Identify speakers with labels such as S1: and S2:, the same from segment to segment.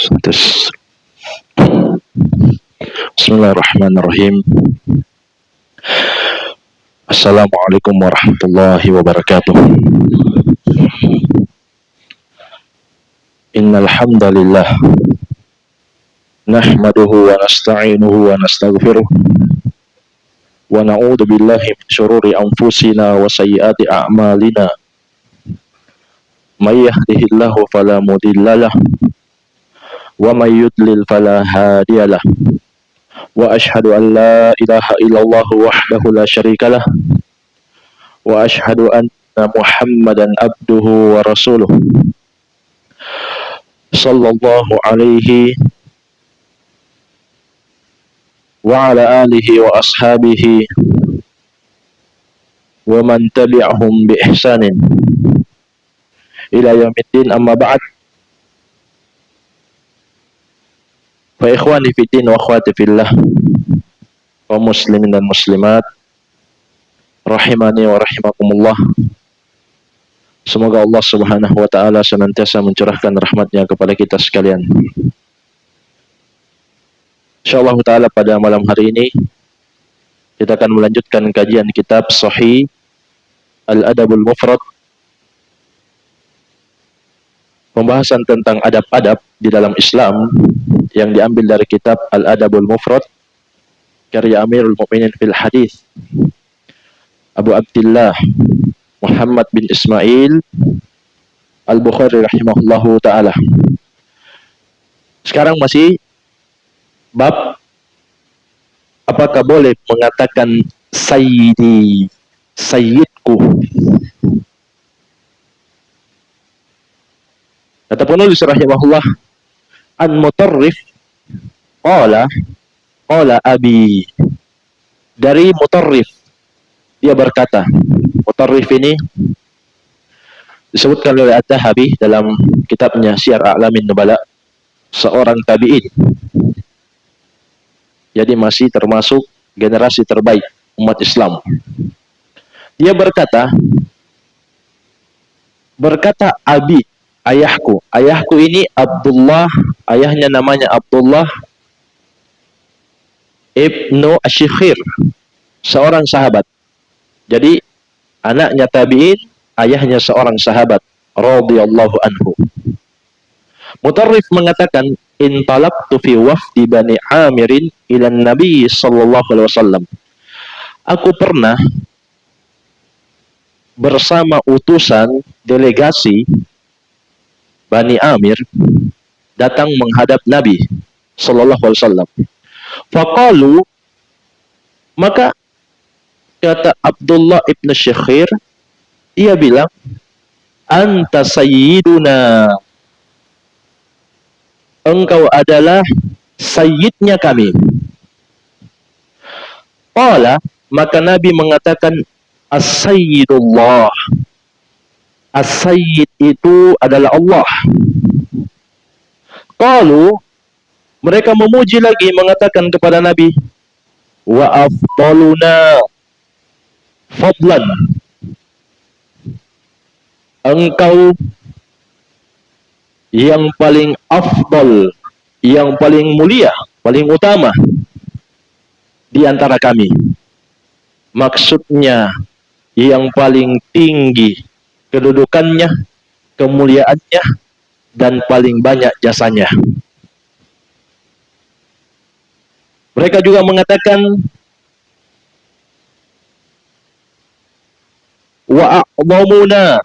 S1: Tes. Bismillahirrahmanirrahim. Assalamualaikum warahmatullahi wabarakatuh. Innal hamdalillah nahmaduhu wa nasta'inuhu wa nastaghfiruh wa na'udzu billahi min syururi anfusina wa sayyiati a'malina. May yahdihillahu fala mudhillalah wa may yudlil fala hadiyalah. Wa ashhadu an la ilaha illallah wahdahu la syarikalah wa ashhadu anna Muhammadan abduhu wa rasuluh sallallahu alaihi wa ala alihi wa ashabihi wa man tabi'ahum bi ihsanin ila yaumiddin, amma ba'd. Fa ikhwani fiddin wa akhwati fillah, kaum muslimin dan muslimat rahimani wa rahimakumullah. Semoga Allah Subhanahu wa taala senantiasa mencurahkan rahmatnya kepada kita sekalian. Insyaallah taala pada malam hari ini kita akan melanjutkan kajian kitab Sahih Al-Adabul Mufrad, pembahasan tentang adab-adab di dalam Islam yang diambil dari kitab Al-Adabul Mufrad karya Amirul Mukminin fil Hadis Abu Abdullah Muhammad bin Ismail Al-Bukhari rahimahullahu taala. Sekarang masih bab apakah boleh mengatakan sayyidi, sayyidku. Kata penulis rahimahullah, an Mutarrif qala abi, dari Mutarrif dia berkata. Mutarrif ini disebutkan oleh At-Tahabi dalam kitabnya Syiar A'lamin Nubala, seorang tabi'in, jadi masih termasuk generasi terbaik umat Islam. Dia berkata abi, ayahku ini Abdullah, ayahnya namanya Abdullah ibnu Ashikhir, seorang sahabat. Jadi anaknya tabi'in, ayahnya seorang sahabat radhiyallahu anhu. Mutarrif mengatakan, intalaqtu fi wafdi Bani Amirin ila Nabi sallallahu alaihi wasallam. Aku pernah bersama utusan delegasi Bani Amir datang menghadap Nabi sallallahu alaihi wasallam. Faqalu, maka kata Abdullah ibn Syekhir, ia bilang, anta sayyiduna, engkau adalah sayyidnya kami. Qala, maka Nabi mengatakan, as-sayyidullah, as-sayyid itu adalah Allah. Qalu, mereka memuji lagi, mengatakan kepada Nabi, wa afdaluna fadlan, engkau yang paling afdal, yang paling mulia, paling utama di antara kami. Maksudnya yang paling tinggi kedudukannya, kemuliaannya, dan paling banyak jasanya. Mereka juga mengatakan, wa a'dhamuna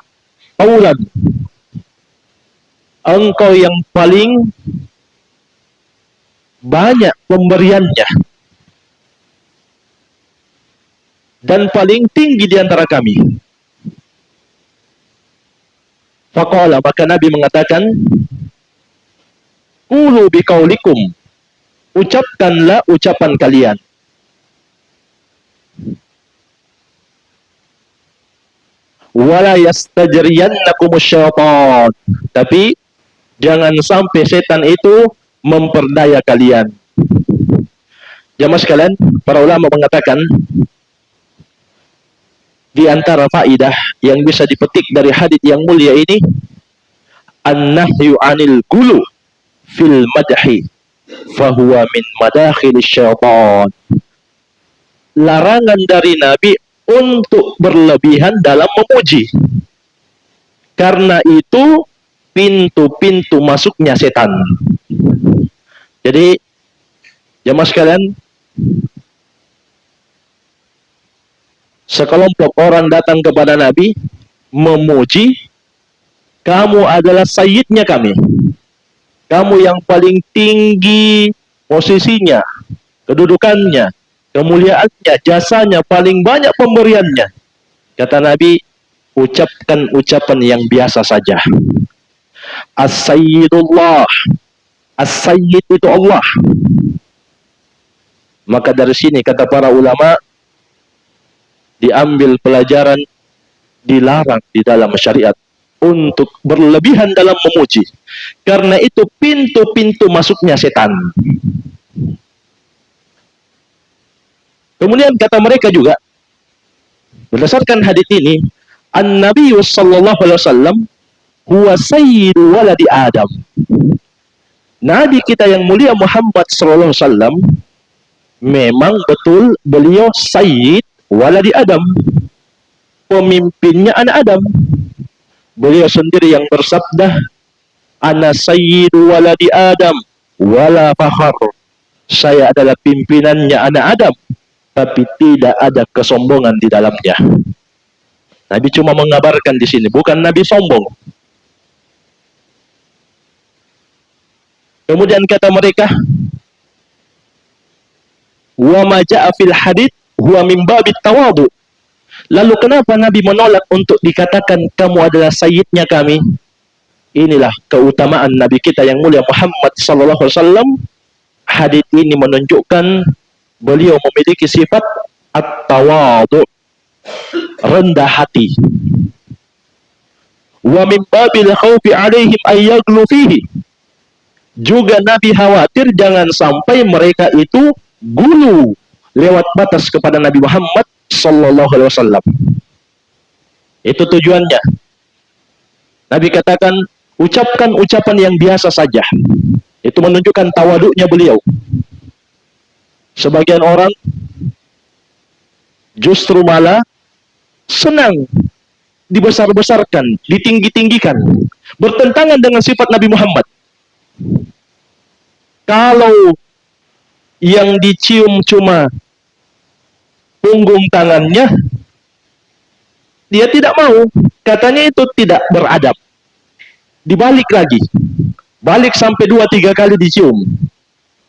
S1: qawlan, engkau yang paling banyak pemberiannya dan paling tinggi di antara kami. Faqala, maka Nabi mengatakan, qulu biqaulikum, ucapkanlah ucapan kalian. Wala yastajriyannakumus syaitan, tapi jangan sampai setan itu memperdaya kalian. Jamaah sekalian, para ulama mengatakan di antara faidah yang bisa dipetik dari hadits yang mulia ini, an-nahyu 'anil ghulu fil madhi fahuwa min madakhil syaitan. Larangan dari Nabi untuk berlebihan dalam memuji, karena itu pintu-pintu masuknya setan. Jadi jemaah sekalian, sekelompok orang datang kepada Nabi memuji, kamu adalah sayyidnya kami, kamu yang paling tinggi posisinya, kedudukannya, kemuliaannya, jasanya, paling banyak pemberiannya. Kata Nabi, ucapkan ucapan yang biasa saja. As-Sayyidullah, As-Sayyid itu Allah. Maka dari sini kata para ulama, diambil pelajaran, dilarang di dalam syariat untuk berlebihan dalam memuji, karena itu pintu-pintu masuknya setan. Kemudian kata mereka juga, berdasarkan hadis ini, An-Nabi sallallahu alaihi wasallam huwa sayyidu waladi Adam. Nabi kita yang mulia Muhammad sallallahu alaihi wasallam memang betul beliau sayyid waladi Adam, pemimpinnya anak Adam. Beliau sendiri yang bersabda, ana sayyidu waladi Adam wala fakhar. Saya adalah pimpinannya anak Adam, tapi tidak ada kesombongan di dalamnya. Nabi cuma mengabarkan di sini, bukan Nabi sombong. Kemudian kata mereka, wa ma ja'a fil hadits huwa min babit tawadhu. Lalu kenapa Nabi menolak untuk dikatakan kamu adalah sayyidnya kami? Inilah keutamaan Nabi kita yang mulia Muhammad sallallahu alaihi wasallam. Hadits ini menunjukkan beliau memiliki sifat at-tawadhu, rendah hati. Wa min babil khaufi alaihim ay yaghlu fihi. Juga Nabi khawatir jangan sampai mereka itu gulu lewat batas kepada Nabi Muhammad sallallahu alaihi wasallam. Itu tujuannya. Nabi katakan, ucapkan ucapan yang biasa saja. Itu menunjukkan tawaduknya beliau. Sebagian orang justru malah senang dibesar-besarkan, ditinggi-tinggikan, bertentangan dengan sifat Nabi Muhammad. Kalau yang dicium cuma punggung tangannya, dia tidak mau, katanya itu tidak beradab. Dibalik lagi, balik sampai 2-3 kali dicium,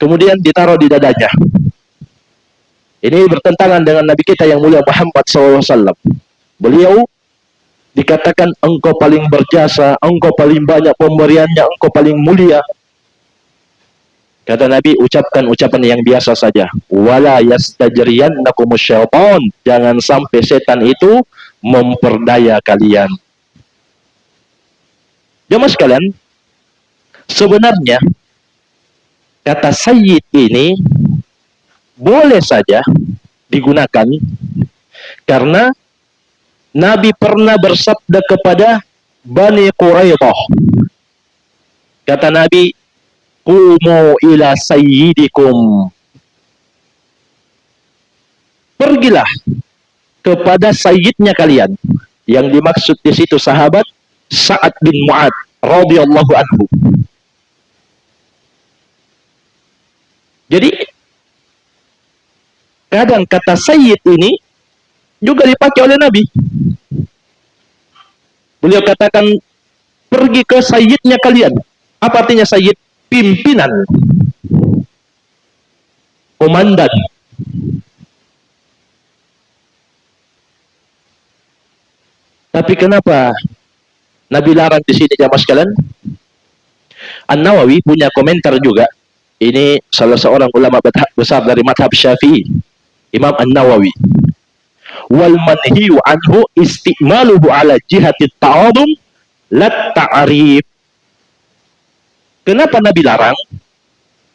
S1: kemudian ditaruh di dadanya. Ini bertentangan dengan Nabi kita yang mulia Muhammad SAW. Beliau dikatakan engkau paling berjasa, engkau paling banyak pemberiannya, engkau paling mulia. Kata Nabi, ucapkan ucapan yang biasa saja. Wala yastajriyannakumus syaitan. Jangan sampai setan itu memperdaya kalian. Jemaah sekalian, sebenarnya kata sayyid ini boleh saja digunakan karena Nabi pernah bersabda kepada Bani Quraidah. Kata Nabi, qumu ila sayyidikum. Pergilah kepada sayyidnya kalian. Yang dimaksud di situ sahabat Sa'ad bin Mu'ad radhiyallahu anhu. Jadi kadang kata sayyid ini juga dipakai oleh Nabi. Beliau katakan, pergi ke sayyidnya kalian. Apa artinya sayyid? Pimpinan, komandan. Tapi kenapa Nabi larang di sini jamaah sekalian? An-Nawawi punya komentar juga. Ini salah seorang ulama besar dari madhab Syafi'i, Imam An-Nawawi. Wal manhiyu anhu istimaluhu ala jihati ta'adum la ta'rif. Kenapa Nabi larang?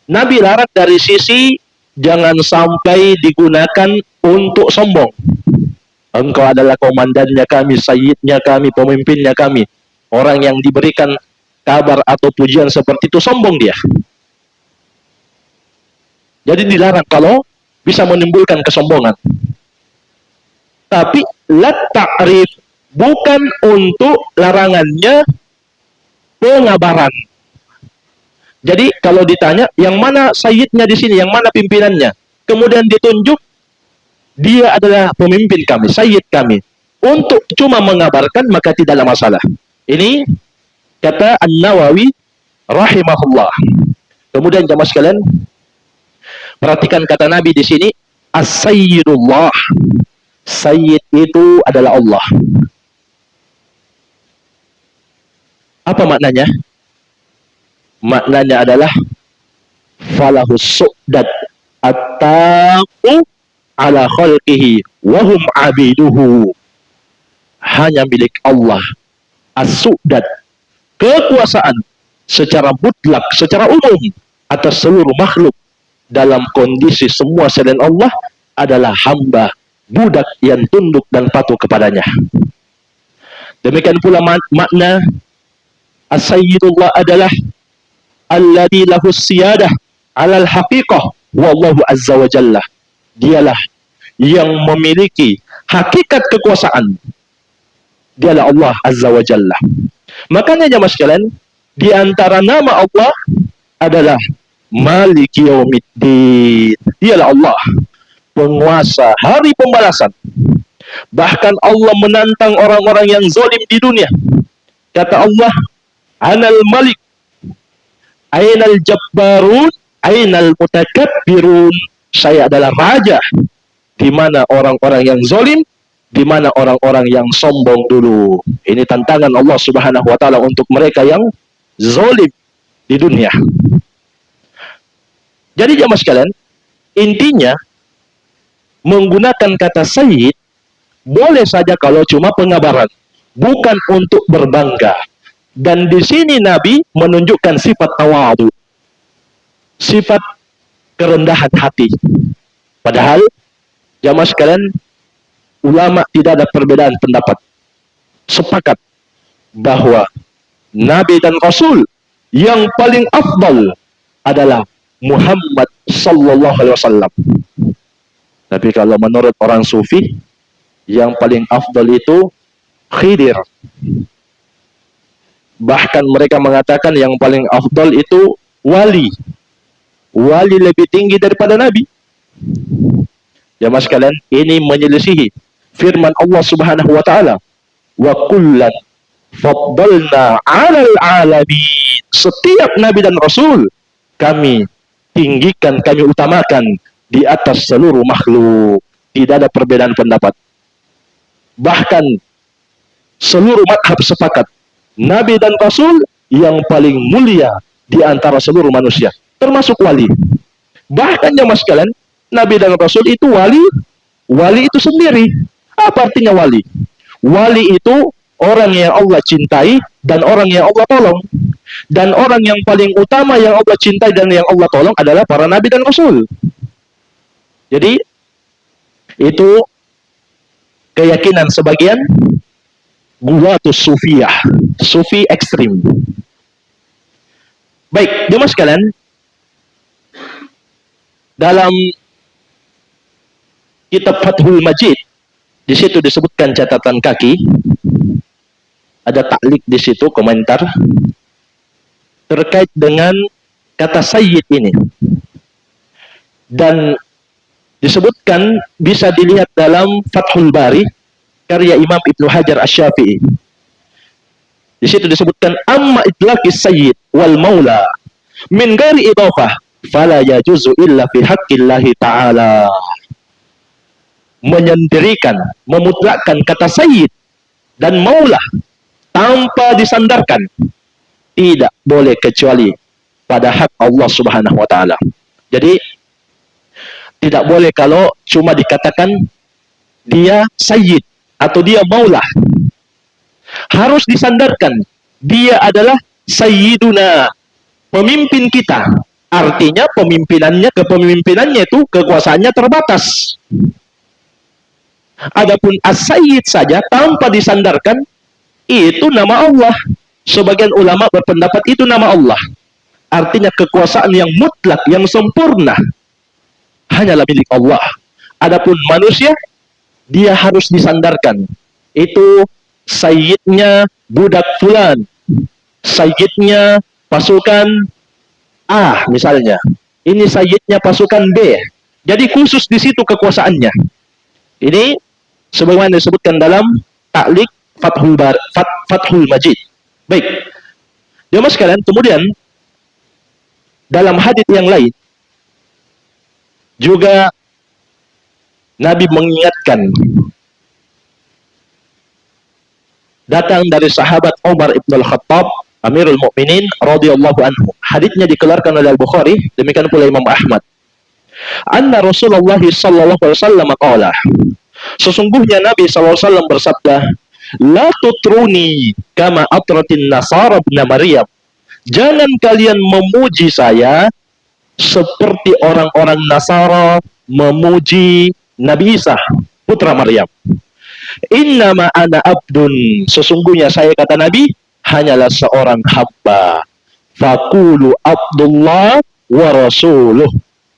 S1: Nabi larang dari sisi jangan sampai digunakan untuk sombong. Engkau adalah komandannya kami, sayyidnya kami, pemimpinnya kami. Orang yang diberikan kabar atau pujian seperti itu, sombong dia. Jadi dilarang kalau bisa menimbulkan kesombongan. Tapi la ta'rif, bukan untuk larangannya pengabaran. Jadi kalau ditanya yang mana sayyidnya di sini, yang mana pimpinannya, kemudian ditunjuk dia adalah pemimpin kami, sayyid kami, untuk cuma mengabarkan, maka tidaklah masalah. Ini kata An-Nawawi rahimahullah. Kemudian jamaah sekalian, perhatikan kata Nabi di sini, as-sayyidullah. Sayyid itu adalah Allah. Apa maknanya? Maknanya adalah falahus su'dad at-tamu ala khalqihi wa hum abiduhu. Hanya milik Allah as-su'dad, kekuasaan secara mutlak, secara umum atas seluruh makhluk, dalam kondisi semua selain Allah adalah hamba, budak yang tunduk dan patuh kepadanya. Demikian pula makna as-sayyidullah adalah alladzi lahu siyadah 'alal haqiqah wallahu azza wa jalla. Dialah yang memiliki hakikat kekuasaan. Dialah Allah azza wa jalla. Makanya jemaah sekalian, di antara nama Allah adalah Maliki Yaumiddin. Dialah Allah, penguasa hari pembalasan. Bahkan Allah menantang orang-orang yang zalim di dunia. Kata Allah, Anal Malik, Ainal Jabbarun, Ainal Mutakabbirun. Saya adalah raja. Di mana orang-orang yang zalim, di mana orang-orang yang sombong dulu. Ini tantangan Allah Subhanahu wa taala untuk mereka yang zalim di dunia. Jadi jamaah sekalian, intinya menggunakan kata sayyid boleh saja kalau cuma pengabaran, bukan untuk berbangga. Dan di sini Nabi menunjukkan sifat tawadu, sifat kerendahan hati. Padahal jamaah sekalian, ulama tidak ada perbedaan pendapat, sepakat bahwa Nabi dan Rasul yang paling afdal adalah Muhammad sallallahu alaihi wasallam. Tapi kalau menurut orang sufi, yang paling afdal itu Khidir. Bahkan mereka mengatakan yang paling afdal itu wali. Wali lebih tinggi daripada Nabi. Jamaah sekalian, ini menyelisihi firman Allah Subhanahu wa taala, wa kullan faddalna 'alal 'alamin. Setiap nabi dan rasul kami tinggikan, kami utamakan di atas seluruh makhluk. Tidak ada perbedaan pendapat. Bahkan seluruh madhab sepakat, Nabi dan Rasul yang paling mulia di antara seluruh manusia, termasuk wali. Bahkan jamaah sekalian, Nabi dan Rasul itu wali. Wali itu sendiri. Apa artinya wali? Wali itu orang yang Allah cintai dan orang yang Allah tolong. Dan orang yang paling utama yang Allah cintai dan yang Allah tolong adalah para Nabi dan Rasul. Jadi itu keyakinan sebagian guwatus sufiyah, sufi ekstrim. Baik, jemaah sekalian, dalam kitab Fathul Majid, di situ disebutkan catatan kaki, ada taklik di situ, komentar terkait dengan kata sayyid ini. Dan disebutkan, bisa dilihat dalam Fathul Bari karya Imam Ibnu Hajar Asy-Syafi'i. Di situ disebutkan, amma itlaqis sayyid wal maula min ghairi idhafah fala yajuzu illa fi haqqillahi ta'ala. Menyendirikan, memutlakkan kata sayyid dan maula tanpa disandarkan tidak boleh kecuali pada hak Allah Subhanahu wa taala. Jadi tidak boleh kalau cuma dikatakan dia sayyid atau dia maula. Harus disandarkan dia adalah sayyiduna, pemimpin kita. Artinya kepemimpinannya itu kekuasaannya terbatas. Adapun as-sayyid saja tanpa disandarkan, itu nama Allah. Sebagian ulama berpendapat itu nama Allah. Artinya kekuasaan yang mutlak, yang sempurna, hanyalah milik Allah. Adapun manusia, dia harus disandarkan. Itu sayyidnya budak fulan, sayyidnya pasukan A misalnya. Ini sayyidnya pasukan B. Jadi khusus di situ kekuasaannya. Ini sebagaimana disebutkan dalam Ta'liq Fathul Majid. Baik. Jemaah sekalian, kemudian dalam hadits yang lain juga Nabi mengingatkan, datang dari sahabat Umar ibn al-Khattab Amirul Mukminin radhiyallahu anhu. Haditsnya dikeluarkan oleh Al-Bukhari, demikian pula Imam Ahmad. Anna Rasulullah sallallahu alaihi wasallam qala, sesungguhnya Nabi sallallahu alaihi wasallam bersabda, la tutruni kama atratin nasara ibn Maryam. Jangan kalian memuji saya seperti orang-orang Nasara memuji Nabi Isa putra Maryam. Innama ana abdun, sesungguhnya saya, kata Nabi, hanyalah seorang hamba. Faqulu Abdullah wa rasuluh,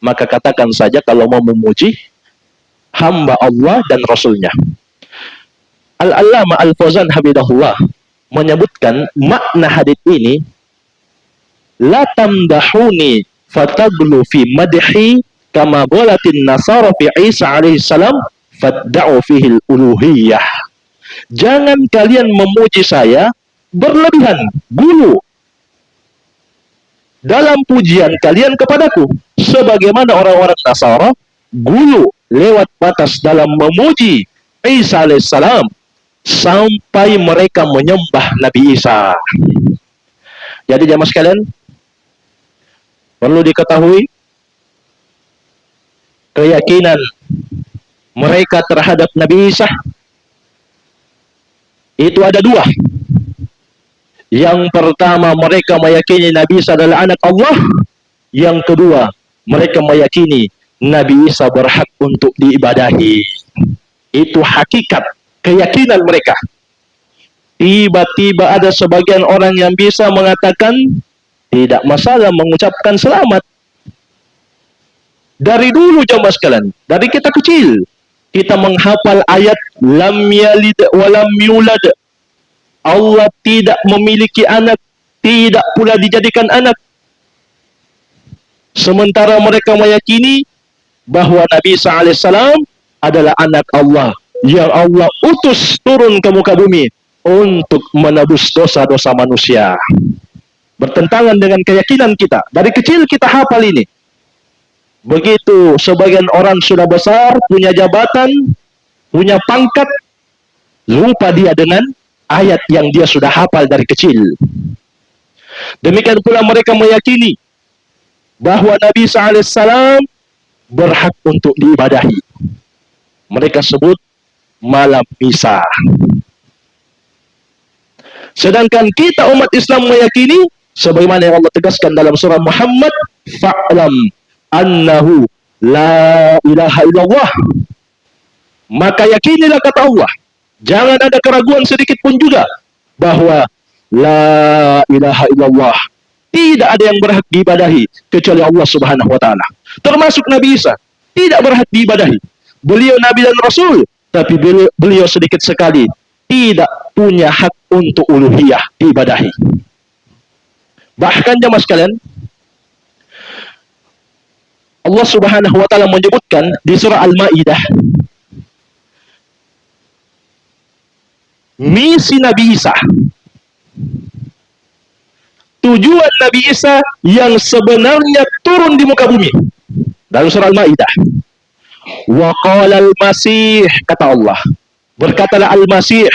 S1: maka katakan saja kalau mau memuji hamba Allah dan Rasulnya. Al-Allama Al-Fauzan Habibullah menyebutkan makna hadits ini, la tamdahuni fataglu fi madhi kama qalatin nasara fi Isa alaihi salam fadda'u fihi al-uluhiyah. Jangan kalian memuji saya berlebihan, gulu dalam pujian kalian kepadaku, sebagaimana orang-orang Nasara gulu lewat batas dalam memuji Isa alaihissalam sampai mereka menyembah Nabi Isa. Jadi jamaah sekalian, perlu diketahui keyakinan mereka terhadap Nabi Isa itu ada dua. Yang pertama, mereka meyakini Nabi Isa adalah anak Allah. Yang kedua, mereka meyakini Nabi Isa berhak untuk diibadahi. Itu hakikat keyakinan mereka. Tiba-tiba ada sebagian orang yang bisa mengatakan tidak masalah mengucapkan selamat. Dari dulu jamaah sekalian, dari kita kecil, kita menghafal ayat lam yalid wa lam yulad. Allah tidak memiliki anak, tidak pula dijadikan anak. Sementara mereka meyakini bahwa Nabi Isa alaihissalam adalah anak Allah yang Allah utus turun ke muka bumi untuk menebus dosa-dosa manusia. Bertentangan dengan keyakinan kita. Dari kecil kita hafal ini. Begitu sebagian orang sudah besar, punya jabatan, punya pangkat, lupa dia dengan ayat yang dia sudah hafal dari kecil. Demikian pula mereka meyakini bahwa Nabi Isa alaihissalam berhak untuk diibadahi. Mereka sebut malam Isa. Sedangkan kita umat Islam meyakini sebagaimana yang Allah tegaskan dalam surah Muhammad, fa'lam annahu la ilaha illallah. Maka yakinilah, kata Allah, jangan ada keraguan sedikit pun juga bahwa la ilaha illallah, tidak ada yang berhak diibadahi kecuali Allah Subhanahu wa taala. Termasuk Nabi Isa tidak berhak diibadahi. Beliau nabi dan rasul, tapi beliau sedikit sekali tidak punya hak untuk uluhiyah diibadahi. Bahkan jemaah sekalian, Allah Subhanahu wa taala menyebutkan di surah Al-Maidah misi Nabi Isa, tujuan Nabi Isa yang sebenarnya turun di muka bumi. Dalam surah Al-Maidah, wa qala al-Masih, kata Allah, berkatalah Al-Masih,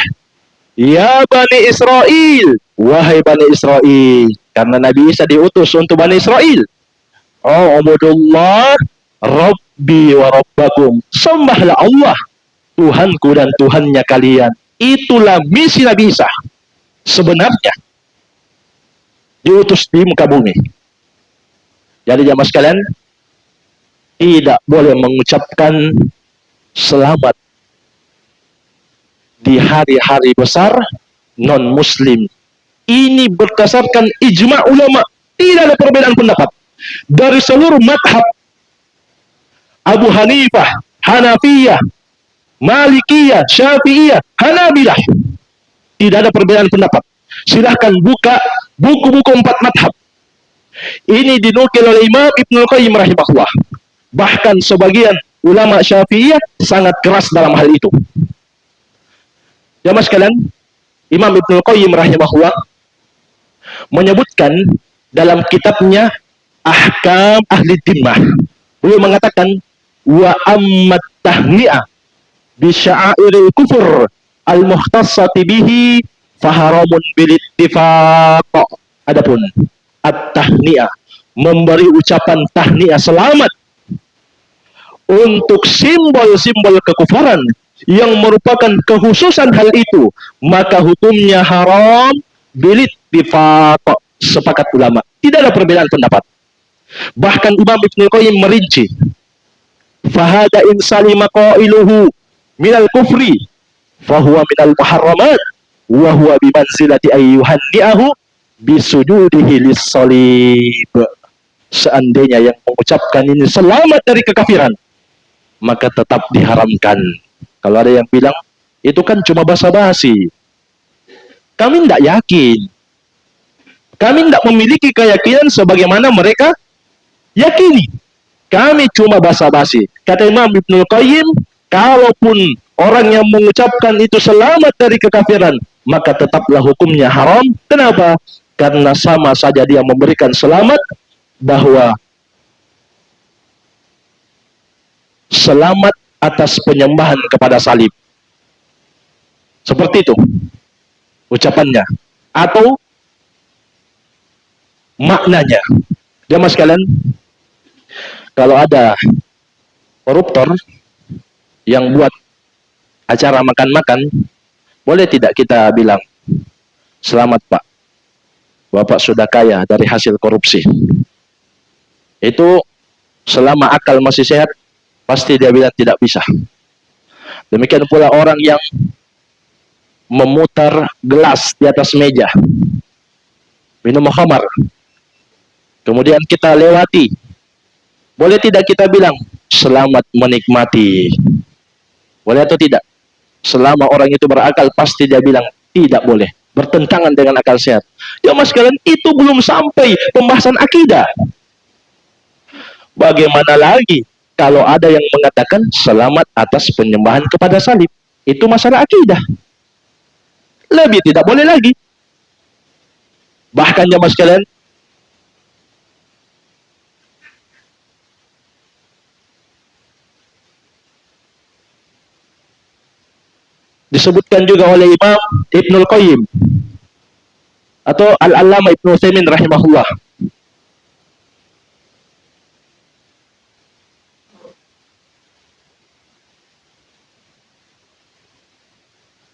S1: ya Bani Israel, wahai Bani Israel, karena Nabi Isa diutus untuk Bani Israel. Ubudullah Rabbi wa Rabbakum, sembahlah Allah, Tuhanku dan Tuhannya kalian. Itulah misi Nabi Isa sebenarnya diutus di muka bumi. Jadi jamaah sekalian, tidak boleh mengucapkan selamat di hari-hari besar non-muslim Ini berdasarkan ijma' ulama. Tidak ada perbedaan pendapat. Dari seluruh madhab, Abu Hanifah, Hanafiyah, Malikiyah, Syafi'iyah, Hanabilah. Tidak ada perbedaan pendapat. Silahkan buka buku-buku 4 madhab. Ini dinukil oleh Imam Ibnul Qayyim rahimahullah. Bahkan sebagian ulama Syafi'iyah sangat keras dalam hal itu. Jamaah sekalian, Imam Ibnul Qayyim rahimahullah menyebutkan dalam kitabnya Ahkam Ahli Dhimmah. Beliau mengatakan, wa ammat tahni'ah bi sya'airil kufur al-mukhtassati bihi faharamun bil ittifaq. Adapun at-tahni'ah, memberi ucapan tahni'ah selamat untuk simbol-simbol kekufuran yang merupakan kekhususan hal itu, maka hukumnya haram bil ittifaq, sepakat ulama. Tidak ada perbedaan pendapat. Bahkan Imam Ibnu Qayyim merinci, fahada in salima qailuhu minal kufri fahuwa minal muharramat wa huwa bimanzilati ayyuhanni'ahu bisujudihi lis-salib. Seandainya yang mengucapkan ini selamat dari kekafiran, maka tetap diharamkan. Kalau ada yang bilang itu kan cuma basa-basi, kami tidak yakin, kami tidak memiliki keyakinan sebagaimana mereka yakini, kami cuma basa-basi. Kata Imam Ibnul Qayyim, kalaupun orang yang mengucapkan itu selamat dari kekafiran, maka tetaplah hukumnya haram. Kenapa? Karena sama saja dia memberikan selamat bahwa selamat atas penyembahan kepada salib. Seperti itu ucapannya atau maknanya. Jamaah sekalian, kalau ada koruptor yang buat acara makan-makan, boleh tidak kita bilang, selamat Pak, Bapak sudah kaya dari hasil korupsi? Itu selama akal masih sehat, pasti dia bilang tidak bisa. Demikian pula orang yang memutar gelas di atas meja, minum khamar, kemudian kita lewati, boleh tidak kita bilang selamat menikmati? Boleh atau tidak? Selama orang itu berakal, pasti dia bilang tidak boleh, bertentangan dengan akal sehat. Ya mas kalian, itu belum sampai pembahasan akidah. Bagaimana lagi kalau ada yang mengatakan selamat atas penyembahan kepada salib? Itu masalah akidah. Lebih tidak boleh lagi. Bahkan jamaah sekalian, disebutkan juga oleh Imam Ibnul Qayyim atau Al-Allamah Ibnu Utsaimin rahimahullah,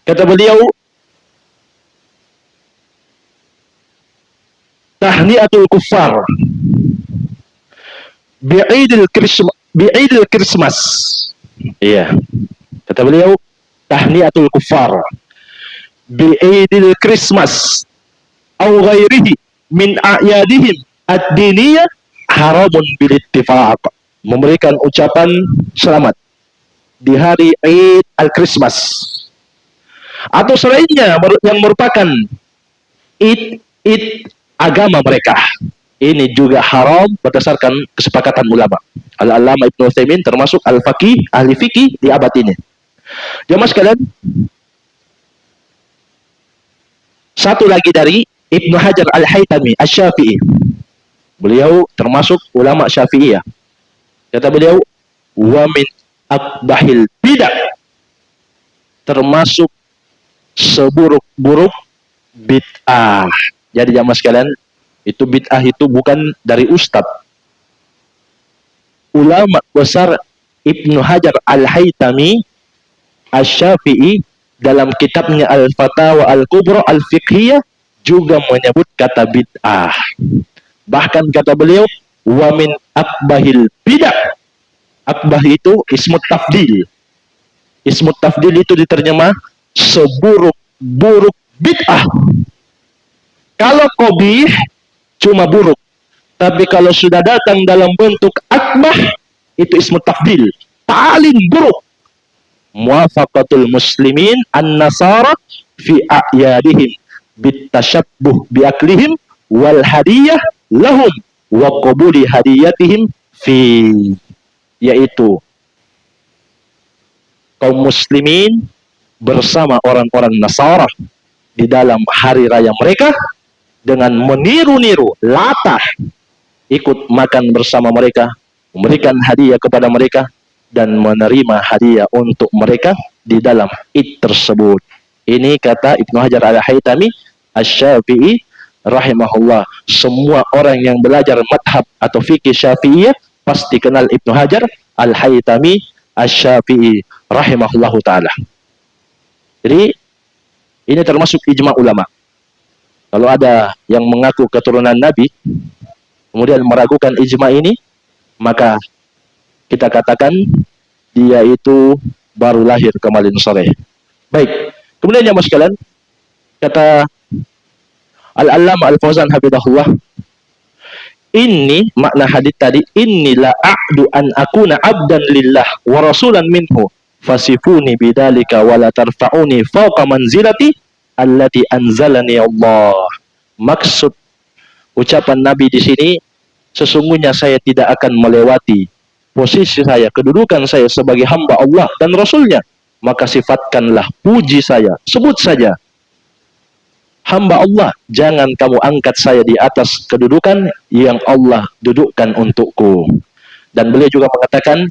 S1: kata beliau, tahniatul kuffar bi'idil Christmas. Iya, kata beliau, tahniatul kuffar bi'idil Christmas au ghairihi min a'yadihim ad-diniyah haramun bil ittifaq. Memberikan ucapan selamat di hari Eid al-Christmas atau selainnya yang merupakan id agama mereka, ini juga haram berdasarkan kesepakatan ulama. Al-Allamah Ibnu Utsaimin termasuk al-faqih, ahli fikih di abad ini. Jamaah sekalian, satu lagi dari Ibnu Hajar Al-Haytami Asy-Syafi'i, beliau termasuk ulama Syafi'iyah. Kata beliau, wa min akbahil bidah, termasuk seburuk-buruk bid'ah. Jadi jamaah sekalian, itu bid'ah itu bukan dari ustadz. Ulama besar Ibnu Hajar Al-Haytami Asy-Syafi'i dalam kitabnya Al-Fatawa Al-Kubra Al-Fiqhiyah juga menyebut kata bid'ah. Bahkan kata beliau, wa min akbahil bidah. Akbah itu ismut tafdil. Ismut tafdil itu diterjemah seburuk-buruk bid'ah. Kalau qabih cuma buruk. Tapi kalau sudah datang dalam bentuk akbah, itu ismu tafdil, paling buruk. Muwafaqatul muslimin an-nasara fi a'yadihim bitashabbuh biaklihim wal hadiyah lahum wa qabuli hadiyatihim fi, yaitu kaum muslimin bersama orang-orang Nasara di dalam hari raya mereka dengan meniru-niru, latah, ikut makan bersama mereka, memberikan hadiah kepada mereka, dan menerima hadiah untuk mereka di dalam Id tersebut. Ini kata Ibnu Hajar al-Haytami Asy-Syafi'i rahimahullah. Semua orang yang belajar madhab atau fikih Syafi'iyah pasti kenal Ibnu Hajar al-Haytami Asy-Syafi'i rahimahullahu ta'ala. Jadi ini termasuk ijma ulama. Kalau ada yang mengaku keturunan Nabi kemudian meragukan ijma ini, maka kita katakan dia itu baru lahir kemarin sore. Baik, kemudian yang sekalian, kata Al-Allamah Al-Fauzan hafizahullah, ini makna hadits tadi, inilah a'du an akuna abdan lillah wa rasulan minhu fasifuni bidzalika wa la tarfa'uni fawqa manzilati allati anzalani Allah. Maksud ucapan Nabi di sini, sesungguhnya saya tidak akan melewati posisi saya, kedudukan saya sebagai hamba Allah dan Rasulnya. Maka sifatkanlah puji saya, sebut saja hamba Allah, jangan kamu angkat saya di atas kedudukan yang Allah dudukkan untukku. Dan beliau juga mengatakan,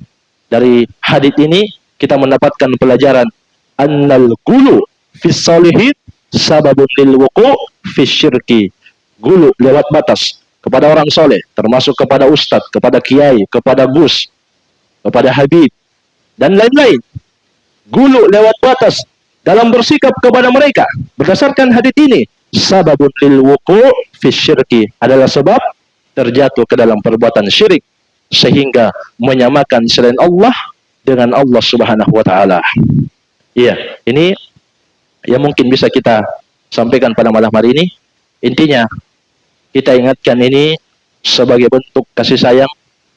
S1: dari hadits ini kita mendapatkan pelajaran annal gulu fis solihin sababun lil wuqu' fis syirki. Gulu, lewat batas kepada orang soleh, termasuk kepada ustadz, kepada kiai, kepada gus, kepada habib, dan lain-lain. Gulu lewat batas dalam bersikap kepada mereka, berdasarkan hadits ini, sababun lil wuqu' fi syirki, adalah sebab terjatuh ke dalam perbuatan syirik, sehingga menyamakan selain Allah dengan Allah Subhanahu wa taala. Iya, ini yang mungkin bisa kita sampaikan pada malam hari ini. Intinya kita ingatkan ini sebagai bentuk kasih sayang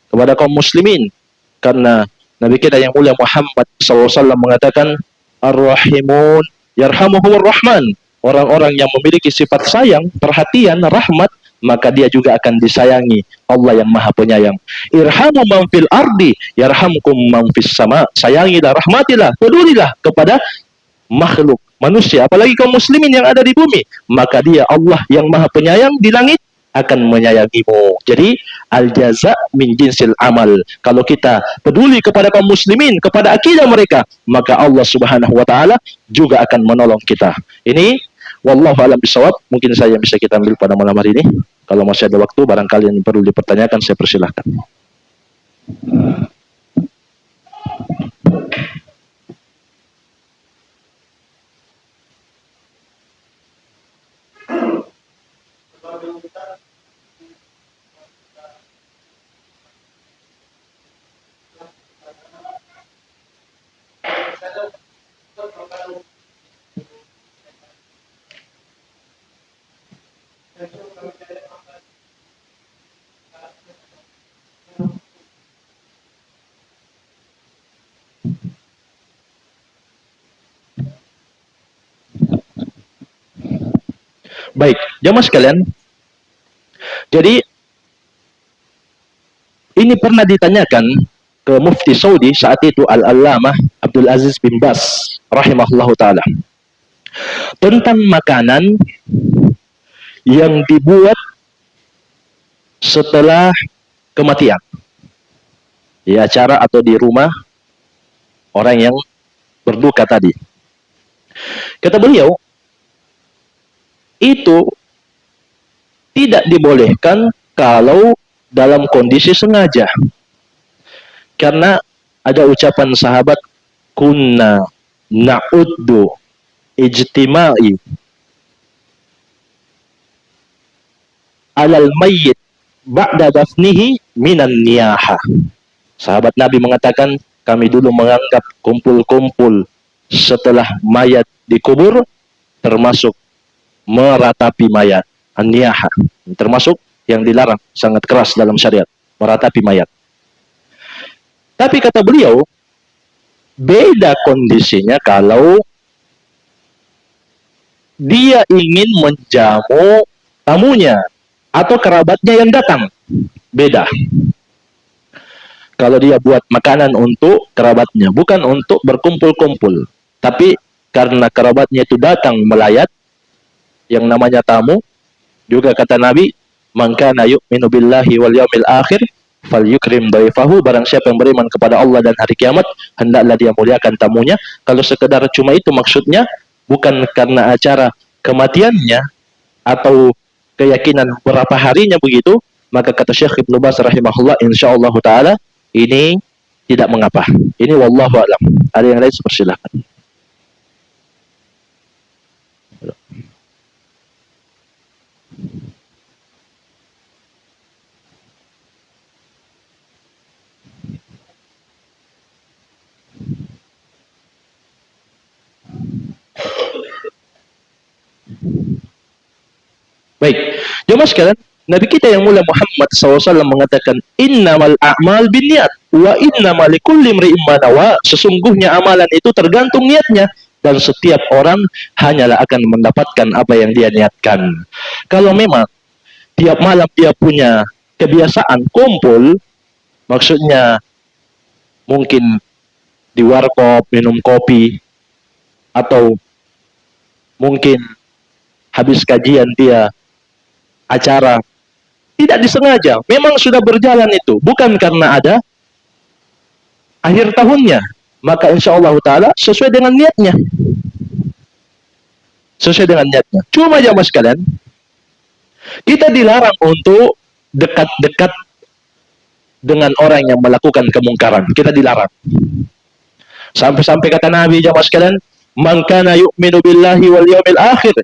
S1: kepada kaum muslimin, karena Nabi kita yang mulia Muhammad SAW mengatakan, Ar-Rahimun yarhamuhumur Rahman. Orang-orang yang memiliki sifat sayang, perhatian, rahmat, maka dia juga akan disayangi Allah yang Maha Penyayang. Irhamu man fil ardi yarhamkum man fis sama. Sayangilah, rahmatilah, pedulilah kepada makhluk manusia, apalagi kaum muslimin yang ada di bumi, maka dia Allah yang Maha Penyayang di langit akan menyayangimu. Jadi al-jaza min jinsil amal. Kalau kita peduli kepada kaum muslimin, kepada akidah mereka, maka Allah Subhanahu wa taala juga akan menolong kita. Ini wallahu a'lam bishawab, mungkin saya bisa kita ambil pada malam hari ini. Kalau masih ada waktu, barangkali yang perlu dipertanyakan, saya persilahkan. Baik, jamaah sekalian. Jadi ini pernah ditanyakan ke Mufti Saudi saat itu, Al-Allamah Abdul Aziz bin Bas rahimahullahu taala, tentang makanan yang dibuat setelah kematian, di acara atau di rumah orang yang berduka tadi. Kata beliau, itu tidak dibolehkan kalau dalam kondisi sengaja. Karena ada ucapan sahabat, kunna na'uddu ijtima'i alal mayyit ba'da dafnihi minan niyaha. Sahabat Nabi mengatakan, kami dulu menganggap kumpul-kumpul setelah mayat dikubur termasuk meratapi mayat. An-niyaha, termasuk yang dilarang sangat keras dalam syariat, meratapi mayat. Tapi kata beliau, beda kondisinya kalau dia ingin menjamu tamunya atau kerabatnya yang datang. Beda. Kalau dia buat makanan untuk kerabatnya, bukan untuk berkumpul-kumpul, tapi karena kerabatnya itu datang melayat, yang namanya tamu, juga kata Nabi, man kana yu'minu billahi wal yaumil akhir falyukrim dhaifahu, barang siapa yang beriman kepada Allah dan hari kiamat, hendaklah dia muliakan tamunya. Kalau sekedar cuma itu maksudnya, bukan karena acara kematiannya atau keyakinan berapa harinya begitu, maka kata Syekh Ibnu Baz rahimahullah, insyaallah taala ini tidak mengapa. Ini wallahu a'lam. Ada yang lain, silakan. Baik, jemaah sekalian, Nabi kita yang mulia Muhammad SAW mengatakan, innamal a'mal binniyat wa innamal likulli imri'in ma nawa. Sesungguhnya amalan itu tergantung niatnya, dan setiap orang hanyalah akan mendapatkan apa yang dia niatkan. Kalau memang tiap malam dia punya kebiasaan kumpul, maksudnya mungkin di warkop minum kopi, atau mungkin habis kajian dia acara, tidak disengaja, memang sudah berjalan itu, bukan karena ada akhir tahunnya, maka insya Allah ta'ala sesuai dengan niatnya. Sesuai dengan niatnya. Cuma jamaah sekalian, kita dilarang untuk dekat-dekat dengan orang yang melakukan kemungkaran. Kita dilarang. Sampai-sampai kata Nabi jamaah sekalian, man kana yu'minu billahi wal yawmil akhir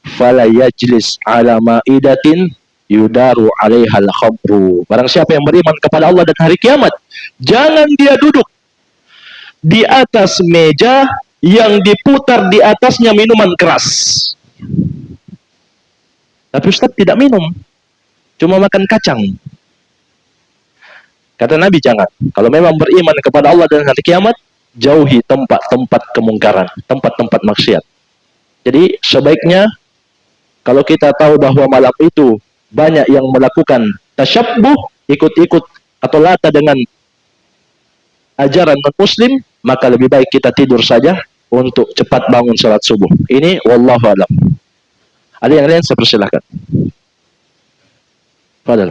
S1: fala yajlis ala ma'idatin yudaru alaihal khamru. Barang siapa yang beriman kepada Allah dan hari kiamat, jangan dia duduk di atas meja yang diputar di atasnya minuman keras. Tapi Ustaz tidak minum, cuma makan kacang. Kata Nabi, jangan. Kalau memang beriman kepada Allah dan hari kiamat, jauhi tempat-tempat kemungkaran, tempat-tempat maksiat. Jadi sebaiknya, kalau kita tahu bahwa malam itu banyak yang melakukan tasyabbuh, ikut-ikut atau lata dengan ajaran non-muslim, maka lebih baik kita tidur saja untuk cepat bangun salat subuh. Ini wallahu a'lam. Ada yang lain, saya persilahkan. Fadal.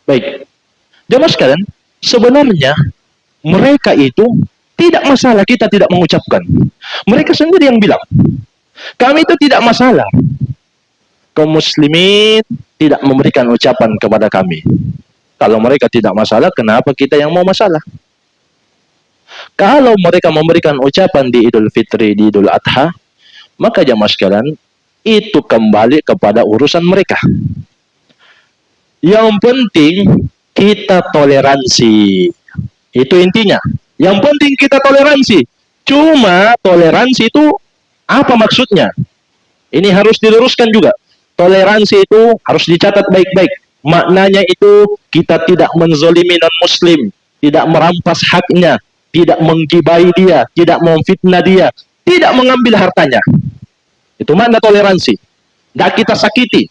S1: Baik, jemaah sekalian, sebenarnya mereka itu tidak masalah kita tidak mengucapkan. Mereka sendiri yang bilang, kami itu tidak masalah kaum muslimin tidak memberikan ucapan kepada kami. Kalau mereka tidak masalah, kenapa kita yang mau masalah? Kalau mereka memberikan ucapan di Idul Fitri, di Idul Adha, maka jemaah sekalian, itu kembali kepada urusan mereka. Yang penting kita toleransi. Itu intinya. Yang penting kita toleransi. Cuma toleransi itu apa maksudnya? Ini harus diluruskan juga. Toleransi itu harus dicatat baik-baik. Maknanya itu kita tidak menzolimi non-muslim, tidak merampas haknya, tidak menggibai dia, tidak memfitnah dia, tidak mengambil hartanya. Itu makna toleransi. Tidak kita sakiti.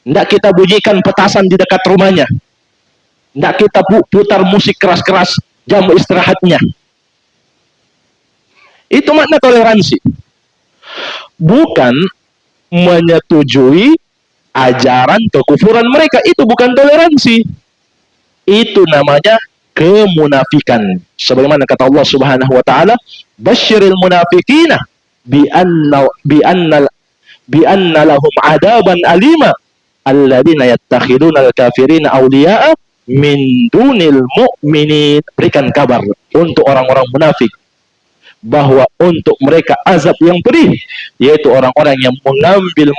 S1: Tidak kita bunyikan petasan di dekat rumahnya. Tidak kita putar musik keras-keras jam istirahatnya. Itu makna toleransi. Bukan menyetujui ajaran kekufuran mereka. Itu bukan toleransi. Itu namanya kemunafikan. Sebagaimana kata Allah Subhanahu wa taala, basyiril munafiqina bi anna lahum adaban alima alladzina yattakhiduna al-kafirina awliya'a min dunil mu'minin. Berikan kabar untuk orang-orang munafik bahwa untuk mereka azab yang pedih, yaitu orang-orang yang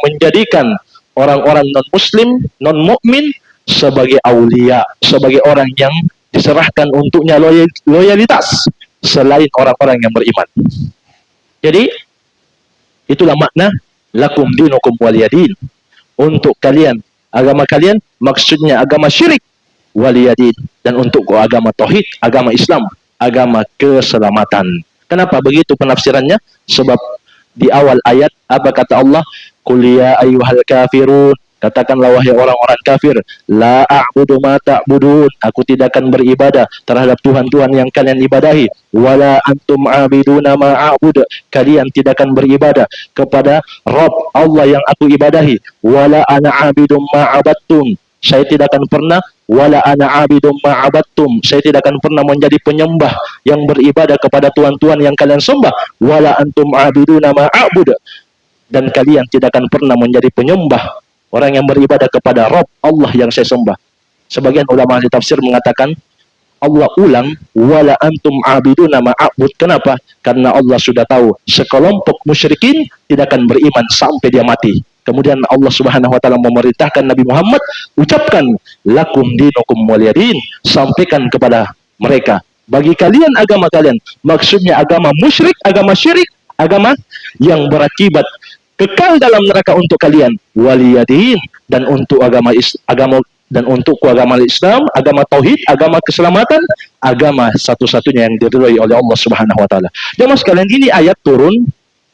S1: menjadikan orang-orang non-muslim, non-mukmin sebagai aulia, sebagai orang yang diserahkan untuknya loyalitas selain orang-orang yang beriman. Jadi itulah makna lakum dinukum waliyadin. Untuk kalian, agama kalian, maksudnya agama syirik, waliyadin. Dan untuk agama tauhid, agama Islam, agama keselamatan. Kenapa begitu penafsirannya? Sebab di awal ayat apa kata Allah? Qul ya ayyuhal kafirun, katakanlah wahai orang-orang kafir, la a'budu ma ta'budun, aku tidak akan beribadah terhadap Tuhan-Tuhan yang kalian ibadahi, wala antum a'biduna ma a'bud, kalian tidak akan beribadah kepada Rabb Allah yang aku ibadahi, wala ana a'bidum ma abattum, saya tidak akan pernah, wala ana abidum ma'abattum, saya tidak akan pernah menjadi penyembah yang beribadah kepada tuhan-tuhan yang kalian sembah, wala antum abiduna ma'abud, dan kalian tidak akan pernah menjadi penyembah orang yang beribadah kepada Rabb Allah yang saya sembah. Sebagian ulama ahli tafsir mengatakan Allah ulang wala antum abiduna ma'abud. Kenapa? Karena Allah sudah tahu sekelompok musyrikin tidak akan beriman sampai dia mati. Kemudian Allah Subhanahu wa taala memerintahkan Nabi Muhammad, ucapkan lakum dinukum waliyadin, sampaikan kepada mereka, bagi kalian agama kalian. Maksudnya agama musyrik, agama syirik, agama yang berakibat kekal dalam neraka untuk kalian, waliyadin, dan untuk agama dan untuk agama Islam, agama tauhid, agama keselamatan, agama satu-satunya yang diridhoi oleh Allah Subhanahu wa taala. Jemaah sekalian, ini ayat turun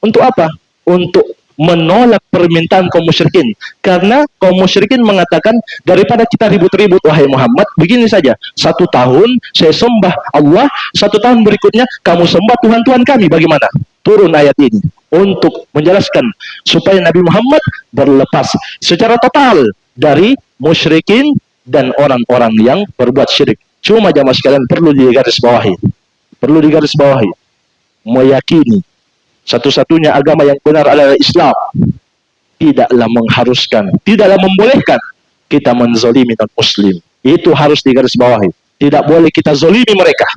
S1: untuk apa? Untuk menolak permintaan kaum musyrikin. Karena kaum musyrikin mengatakan, daripada kita ribut-ribut wahai Muhammad, begini saja, 1 tahun saya sembah Allah, 1 tahun berikutnya kamu sembah Tuhan-Tuhan kami, bagaimana? Turun ayat ini untuk menjelaskan supaya Nabi Muhammad berlepas secara total dari musyrikin dan orang-orang yang berbuat syirik. Cuma jamaah sekalian perlu digarisbawahi, meyakini satu-satunya agama yang benar adalah Islam. Tidaklah mengharuskan, tidaklah membolehkan kita menzalimi non-muslim. Itu harus digarisbawahi. Tidak boleh kita zalimi mereka.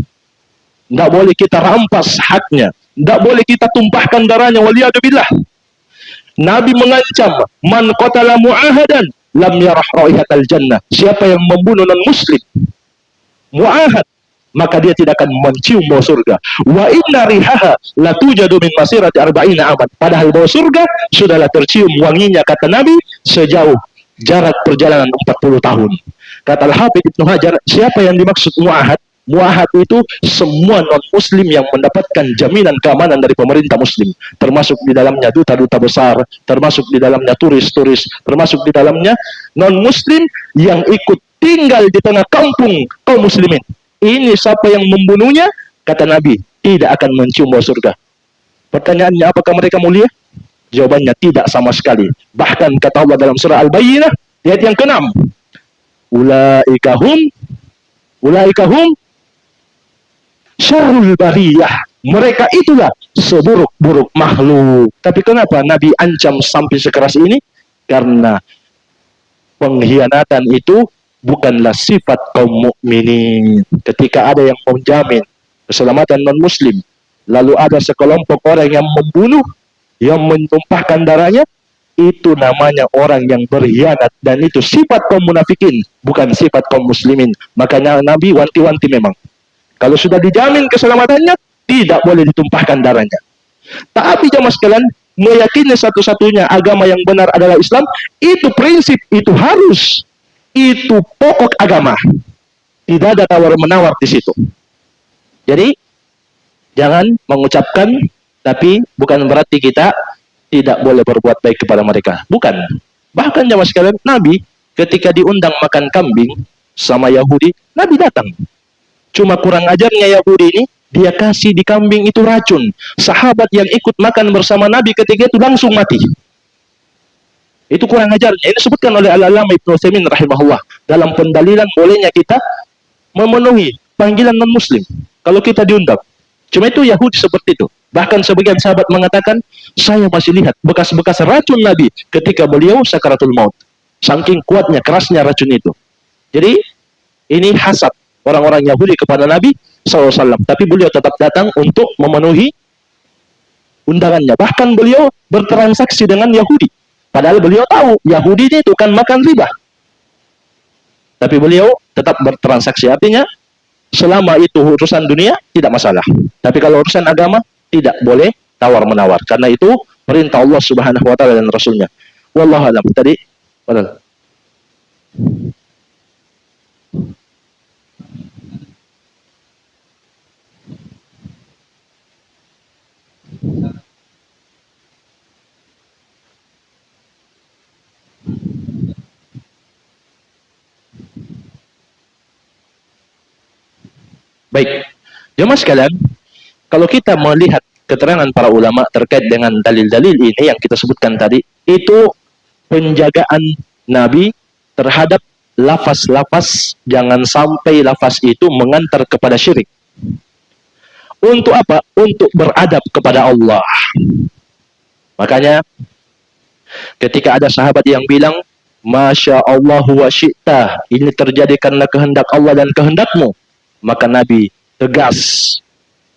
S1: Tidak boleh kita rampas haknya. Tidak boleh kita tumpahkan darahnya. Waliyadzubillah. Nabi mengancam, man qatala mu'ahadan lam yarah raihatal jannah. Siapa yang membunuh non-muslim mu'ahad, maka dia tidak akan mencium bau surga. Wa inna rihaha la tujadu min masirati arba'ina aman. Padahal bau surga sudahlah tercium wanginya, kata Nabi, sejauh jarak perjalanan 40 tahun. Kata Al-Hafidz Ibnu Hajar, siapa yang dimaksud mu'ahad? Mu'ahad itu semua non-muslim yang mendapatkan jaminan keamanan dari pemerintah muslim. Termasuk di dalamnya duta-duta besar, termasuk di dalamnya turis-turis, termasuk di dalamnya non-muslim yang ikut tinggal di tengah kampung kaum muslimin. Ini siapa yang membunuhnya? Kata Nabi, tidak akan mencium bau surga. Pertanyaannya, apakah mereka mulia? Jawabannya tidak sama sekali. Bahkan kata Allah dalam surah Al-Bayyinah, ayat yang ke-6, ulaika hum syarrul bariyah. Mereka itulah seburuk-buruk makhluk. Tapi kenapa Nabi ancam sampai sekeras ini? Karena pengkhianatan itu bukanlah sifat kaum mukminin. Ketika ada yang menjamin keselamatan non-muslim, lalu ada sekelompok orang yang membunuh, yang menumpahkan darahnya, itu namanya orang yang berkhianat, dan itu sifat kaum munafikin, bukan sifat kaum muslimin. Makanya Nabi wanti-wanti memang, kalau sudah dijamin keselamatannya, tidak boleh ditumpahkan darahnya. Tapi jamaah sekalian, meyakini satu-satunya agama yang benar adalah Islam, itu prinsip, itu harus, itu pokok agama. Tidak ada tawar-menawar di situ. Jadi jangan mengucapkan, tapi bukan berarti kita tidak boleh berbuat baik kepada mereka. Bukan. Bahkan jamaah sekalian, Nabi ketika diundang makan kambing sama Yahudi, Nabi datang. Cuma kurang ajarnya Yahudi ini, dia kasih di kambing itu racun. Sahabat yang ikut makan bersama Nabi ketika itu langsung mati. Itu kurang ajarnya. Ini disebutkan oleh Al-Allamah Ibnu Utsaimin rahimahullah dalam pendalilan bolehnya kita memenuhi panggilan non-muslim kalau kita diundang. Cuma itu Yahudi seperti itu. Bahkan sebagian sahabat mengatakan, saya masih lihat bekas-bekas racun Nabi ketika beliau sakaratul maut. Saking kuatnya, kerasnya racun itu. Jadi ini hasad orang-orang Yahudi kepada Nabi SAW. Tapi beliau tetap datang untuk memenuhi undangannya. Bahkan beliau bertransaksi dengan Yahudi. Padahal beliau tahu Yahudi itu kan makan riba. Tapi beliau tetap bertransaksi. Artinya selama itu urusan dunia tidak masalah. Tapi kalau urusan agama tidak boleh tawar-menawar. Karena itu perintah Allah Subhanahu wa taala dan Rasulnya. Wallahu a'lam. Tadi padahal. Baik, jemaah sekalian, kalau kita melihat keterangan para ulama terkait dengan dalil-dalil ini yang kita sebutkan tadi, itu penjagaan Nabi terhadap lafaz-lafaz, jangan sampai lafaz itu mengantar kepada syirik. Untuk apa? Untuk beradab kepada Allah. Makanya ketika ada sahabat yang bilang, Masya Allah wa syi'ta, ini terjadi karena kehendak Allah dan kehendakmu, maka Nabi tegas,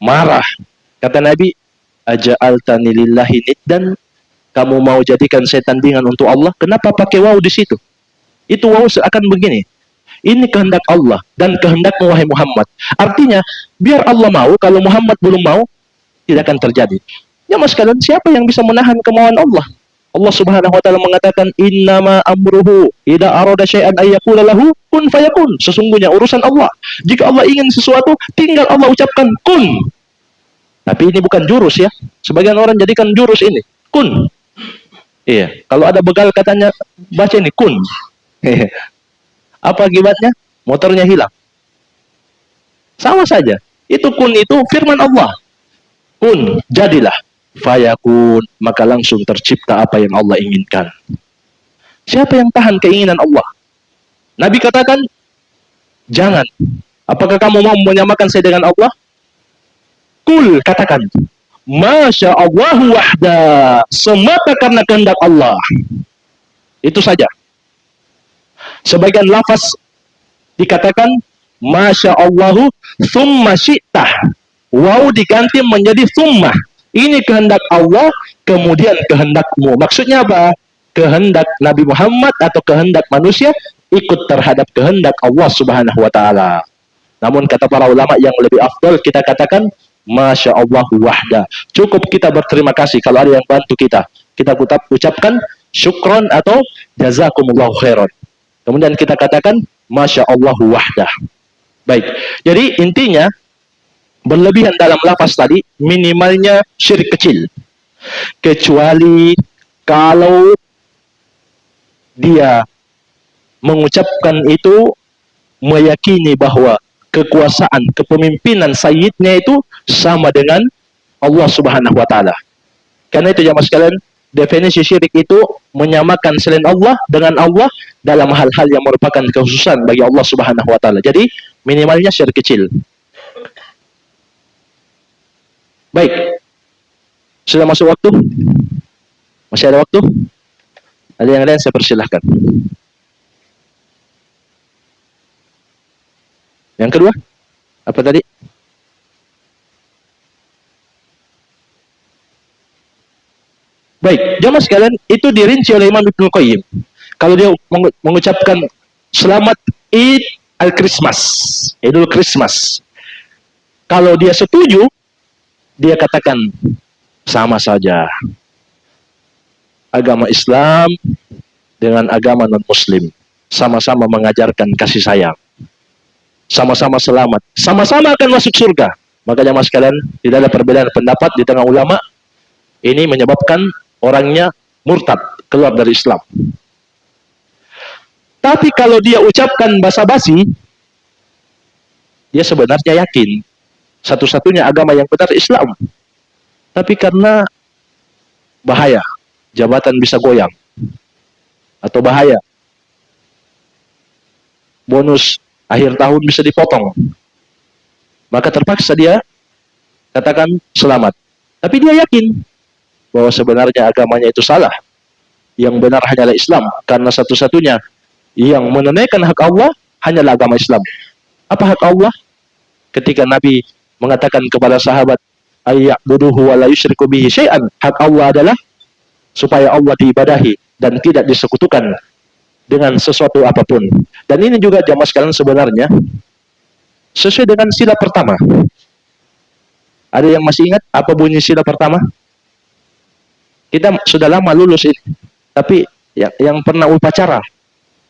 S1: marah. Kata Nabi, aja'altani lillahi niddan, kamu mau jadikan saya tandingan untuk Allah? Kenapa pakai waw di situ? Itu waw akan begini, ini kehendak Allah dan kehendakmu wahai Muhammad. Artinya, biar Allah mau, kalau Muhammad belum mau, tidak akan terjadi. Ya mas kalian, siapa yang bisa menahan kemauan Allah? Allah Subhanahu wa taala mengatakan, innama amruhu idza arada syai'an ayyaqula lahu kun fayakun. Sesungguhnya urusan Allah, jika Allah ingin sesuatu, tinggal Allah ucapkan kun. Tapi ini bukan jurus ya. Sebagian orang jadikan jurus ini kun. Iya, kalau ada begal katanya baca ini kun. Apa akibatnya? Motornya hilang. Sama saja. Itu kun itu firman Allah. Kun, jadilah. Fayakun, maka langsung tercipta apa yang Allah inginkan. Siapa yang tahan keinginan Allah? Nabi katakan, jangan. Apakah kamu mau menyamakan saya dengan Allah? Kul, katakan, Masya Allah wahda, semata karena kehendak Allah. Itu saja. Sebagian lafaz dikatakan, Masya Allahu thumma syi'tah. Waw diganti menjadi thumma. Ini kehendak Allah, kemudian kehendakmu. Maksudnya apa? Kehendak Nabi Muhammad atau kehendak manusia ikut terhadap kehendak Allah Subhanahu wa taala. Namun kata para ulama yang lebih afdal kita katakan Masya Allah wahda. Cukup kita berterima kasih kalau ada yang bantu kita. Kita ucapkan syukron atau jazakumullahu khairan. Kemudian kita katakan Masya Allah wahda. Baik. Jadi intinya berlebihan dalam lafaz tadi minimalnya syirik kecil, kecuali kalau dia mengucapkan itu meyakini bahwa kekuasaan, kepemimpinan sayyidnya itu sama dengan Allah Subhanahu wa taala. Karena itu jamaah sekalian, definisi syirik itu menyamakan selain Allah dengan Allah dalam hal-hal yang merupakan kekhususan bagi Allah Subhanahu wa taala. Jadi minimalnya syirik kecil. Baik, sudah masuk waktu? Masih ada waktu? Ada yang lain saya persilahkan. Yang kedua, apa tadi? Baik, jamaah sekalian, itu dirinci oleh Imam Ibnu Qayyim. Kalau dia mengucapkan selamat Id al-Christmas, Idul Christmas. Kalau dia setuju, dia katakan sama saja agama Islam dengan agama non-Muslim, sama-sama mengajarkan kasih sayang, sama-sama selamat, sama-sama akan masuk surga. Makanya mas sekalian, tidak ada perbedaan pendapat di tengah ulama. Ini menyebabkan orangnya murtad, keluar dari Islam. Tapi kalau dia ucapkan basa-basi, dia sebenarnya yakin satu-satunya agama yang benar Islam. Tapi karena bahaya, jabatan bisa goyang, atau bahaya, bonus akhir tahun bisa dipotong, maka terpaksa dia katakan selamat. Tapi dia yakin bahwa sebenarnya agamanya itu salah. Yang benar hanyalah Islam, karena satu-satunya yang menunaikan hak Allah hanyalah agama Islam. Apa hak Allah? Ketika Nabi mengatakan kepada sahabat, ayya'buduhu wa la yusyriku bihi syai'an. Hak Allah adalah supaya Allah diibadahi dan tidak disekutukan dengan sesuatu apapun. Dan ini juga jamaah sekalian sebenarnya sesuai dengan sila pertama. Ada yang masih ingat apa bunyi sila pertama? Kita sudah lama lulus ini, tapi yang pernah upacara,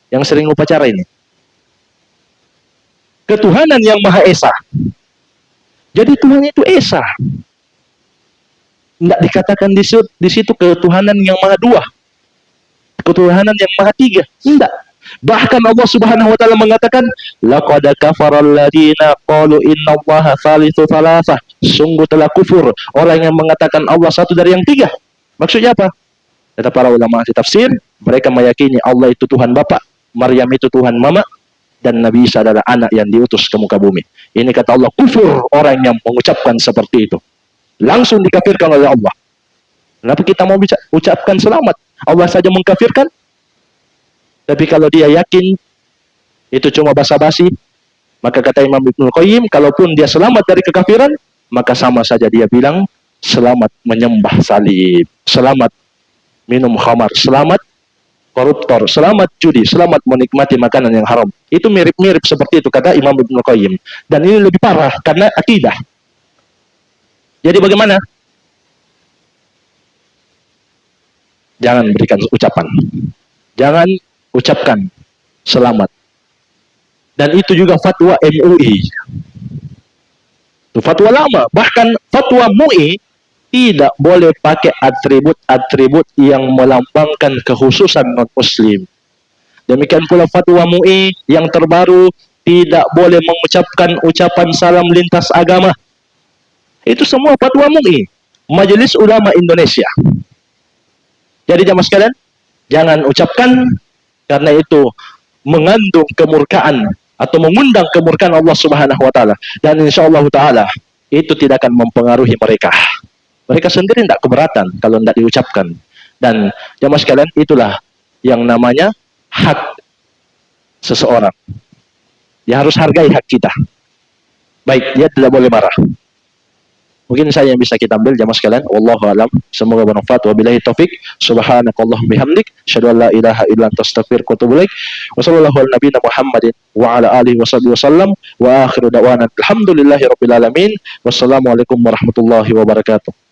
S1: yang sering upacara ini, ketuhanan yang Maha Esa. Jadi Tuhan itu Esa. Tidak dikatakan di situ ketuhanan yang Maha Dua, ketuhanan yang Maha Tiga. Tidak. Bahkan Allah Subhanahu wa taala mengatakan, laqad kafara alladziina qalu innallaha tsalitsu tsalatsah. Sungguh telah kufur orang yang mengatakan Allah satu dari yang tiga. Maksudnya apa? Kata para ulama tafsir, mereka meyakini Allah itu Tuhan Bapa, Maryam itu Tuhan Mama, dan Nabi Isa adalah anak yang diutus ke muka bumi. Ini kata Allah, kufur orang yang mengucapkan seperti itu. Langsung dikafirkan oleh Allah. Kenapa kita mau ucapkan selamat? Allah saja mengkafirkan. Tapi kalau dia yakin itu cuma basa-basi, maka kata Imam Ibnul Qayyim, kalaupun dia selamat dari kekafiran, maka sama saja dia bilang selamat menyembah salib, selamat minum khamar, selamat koruptor, selamat judi, selamat menikmati makanan yang haram. Itu mirip-mirip seperti itu kata Imam Ibnul Qayyim. Dan ini lebih parah karena akidah. Jadi bagaimana? Jangan berikan ucapan. Jangan ucapkan selamat. Dan itu juga fatwa MUI. Itu fatwa lama. Bahkan fatwa MUI tidak boleh pakai atribut-atribut yang melambangkan kekhususan non-muslim. Demikian pula fatwa MUI yang terbaru, tidak boleh mengucapkan ucapan salam lintas agama. Itu semua fatwa MUI, Majelis Ulama Indonesia. Jadi jamaah sekalian, jangan ucapkan, karena itu mengandung kemurkaan atau mengundang kemurkaan Allah Subhanahu wa taala. Dan insyaallah taala itu tidak akan mempengaruhi mereka. Mereka sendiri tidak keberatan kalau tidak diucapkan. Dan jamaah sekalian, itulah yang namanya hak seseorang. Dia harus hargai hak kita. Baik, dia tidak boleh marah. Mungkin saya yang bisa kita ambil jamaah sekalian. Wallahu a'lam. Semoga bermanfaat. Wabillahi taufik. Subhanakallahumma bihamdik. Asyhadu an la ilaha illa anta astaghfiruka wa atubu ilaik. Wa sallallahu ala nabiyyina Muhammadin wa ala alihi wasallam. Wa akhiru da'wana alhamdulillahi rabbil alamin. Wassalamualaikum warahmatullahi wabarakatuh.